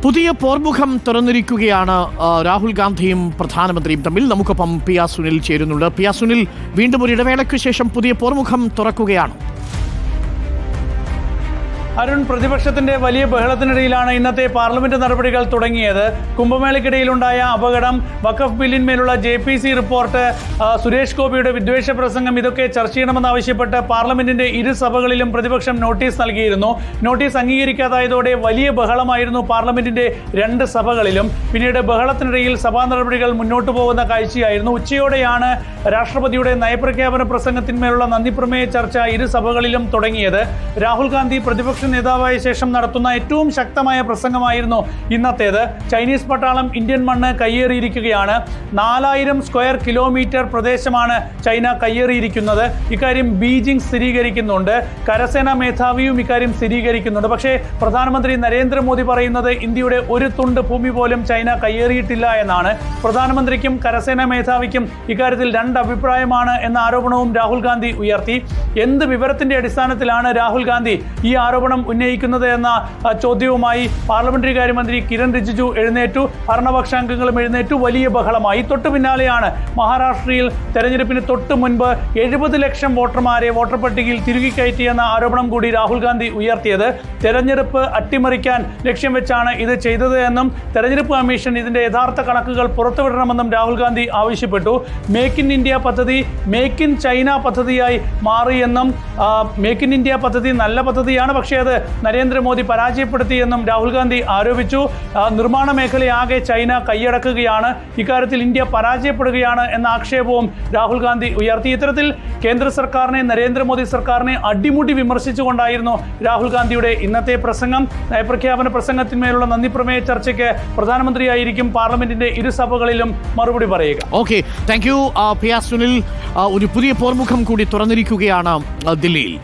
പുതിയ പോർമുഖം തുറന്നിരിക്കുകയാണ് രാഹുൽ ഗാന്ധിയും പ്രധാനമന്ത്രിയും തമ്മിൽ. നമുക്കൊപ്പം പി ആർ സുനിൽ ചേരുന്നുണ്ട്. പി ആർ സുനിൽ, വീണ്ടും ഒരു ഇടവേളയ്ക്ക് ശേഷം പുതിയ പോർമുഖം തുറക്കുകയാണ്. അരുൺ, പ്രതിപക്ഷത്തിന്റെ വലിയ ബഹളത്തിനിടയിലാണ് ഇന്നത്തെ പാർലമെന്റ് നടപടികൾ തുടങ്ങിയത്. കുംഭമേളയ്ക്കിടയിലുണ്ടായ അപകടം, വഖഫ് ബില്ലിന്മേലുള്ള JPC റിപ്പോർട്ട്, സുരേഷ് ഗോപിയുടെ വിദ്വേഷ പ്രസംഗം, ഇതൊക്കെ ചർച്ച ചെയ്യണമെന്നാവശ്യപ്പെട്ട് പാർലമെന്റിന്റെ ഇരു സഭകളിലും പ്രതിപക്ഷം നോട്ടീസ് നൽകിയിരുന്നു. നോട്ടീസ് അംഗീകരിക്കാതായതോടെ വലിയ ബഹളമായിരുന്നു പാർലമെന്റിന്റെ രണ്ട് സഭകളിലും. പിന്നീട് ബഹളത്തിനിടയിൽ സഭാ നടപടികൾ മുന്നോട്ട് പോകുന്ന കാഴ്ചയായിരുന്നു. ഉച്ചയോടെയാണ് രാഷ്ട്രപതിയുടെ നയപ്രഖ്യാപന പ്രസംഗത്തിന്മേലുള്ള നന്ദിപ്രമേയ ചർച്ച ഇരു സഭകളിലും തുടങ്ങിയത്. രാഹുൽ ഗാന്ധി പ്രതിപക്ഷ നേതാവായ ശേഷം നടത്തുന്ന ഏറ്റവും ശക്തമായ പ്രസംഗമായിരുന്നു ഇന്നത്തേത്. ചൈനീസ് പട്ടാളം ഇന്ത്യൻ മണ്ണ് കയ്യേറിയിരിക്കുകയാണ്. 4000 സ്ക്വയർ കിലോമീറ്റർ പ്രദേശമാണ് ചൈന കയ്യേറിയിരിക്കുന്നത്. ഇക്കാര്യം ബീജിംഗ് സ്ഥിരീകരിക്കുന്നുണ്ട്. കരസേനാ മേധാവിയും ഇക്കാര്യം സ്ഥിരീകരിക്കുന്നുണ്ട്. പക്ഷേ പ്രധാനമന്ത്രി നരേന്ദ്രമോദി പറയുന്നത് ഇന്ത്യയുടെ ഒരു തുണ്ട് ഭൂമി പോലും ചൈന കയ്യേറിയിട്ടില്ല എന്നാണ്. പ്രധാനമന്ത്രിക്കും കരസേനാ മേധാവിക്കും ഇക്കാര്യത്തിൽ രണ്ട് അഭിപ്രായമാണ് എന്ന ആരോപണവും രാഹുൽ ഗാന്ധി ഉയർത്തി. എന്ത് വിവരത്തിന്റെ അടിസ്ഥാനത്തിലാണ് രാഹുൽ ഗാന്ധി ഈ ആരോപണം ഉന്നയിക്കുന്നത് എന്ന ചോദ്യവുമായി പാർലമെന്ററി കാര്യമന്ത്രി കിരൺ റിജിജു എഴുന്നേറ്റു. ഭരണപക്ഷാംഗങ്ങളും എഴുന്നേറ്റു. വലിയ ബഹളമായി. തൊട്ടു പിന്നാലെയാണ് മഹാരാഷ്ട്രയിൽ തെരഞ്ഞെടുപ്പിന് തൊട്ട് മുൻപ് 70 ലക്ഷം വോട്ടർമാരെ വോട്ടർ പട്ടികയിൽ തിരുകി കയറ്റിയെന്ന ആരോപണം കൂടി രാഹുൽ ഗാന്ധി ഉയർത്തിയത്. തെരഞ്ഞെടുപ്പ് അട്ടിമറിക്കാൻ ലക്ഷ്യം വെച്ചാണ് ഇത് ചെയ്തത് എന്നും തെരഞ്ഞെടുപ്പ് കമ്മീഷൻ ഇതിന്റെ യഥാർത്ഥ കണക്കുകൾ പുറത്തുവിടണമെന്നും രാഹുൽ ഗാന്ധി ആവശ്യപ്പെട്ടു. മേക്ക് ഇൻ ഇന്ത്യ പദ്ധതി മേക്ക് ഇൻ ചൈന പദ്ധതിയായി മാറിയെന്നും മേക്ക് ഇൻ ഇന്ത്യ പദ്ധതി നല്ല പദ്ധതിയാണ്, പക്ഷേ അത് നരേന്ദ്രമോദി പരാജയപ്പെടുത്തിയെന്നും രാഹുൽ ഗാന്ധി ആരോപിച്ചു. നിർമ്മാണ മേഖലയാകെ ചൈന കൈയടക്കുകയാണ്, ഇക്കാര്യത്തിൽ ഇന്ത്യ പരാജയപ്പെടുകയാണ് എന്ന ആക്ഷേപവും രാഹുൽ ഗാന്ധി ഉയർത്തി. ഇത്തരത്തിൽ കേന്ദ്ര സർക്കാരിനെ, നരേന്ദ്രമോദി സർക്കാരിനെ അടിമുടി വിമർശിച്ചുകൊണ്ടായിരുന്നു രാഹുൽ ഗാന്ധിയുടെ ഇന്നത്തെ പ്രസംഗം. നയപ്രഖ്യാപന പ്രസംഗത്തിന്മേലുള്ള നന്ദിപ്രമേയ ചർച്ചയ്ക്ക് പ്രധാനമന്ത്രിയായിരിക്കും പാർലമെന്റിന്റെ ഇരുസഭകളിലും മറുപടി പറയുക. Okay, thank you P R Sunil. ഒരു പുതിയ പോർമുഖം കൂടി തുറന്നിരിക്കുകയാണ് ദില്ലിയിൽ.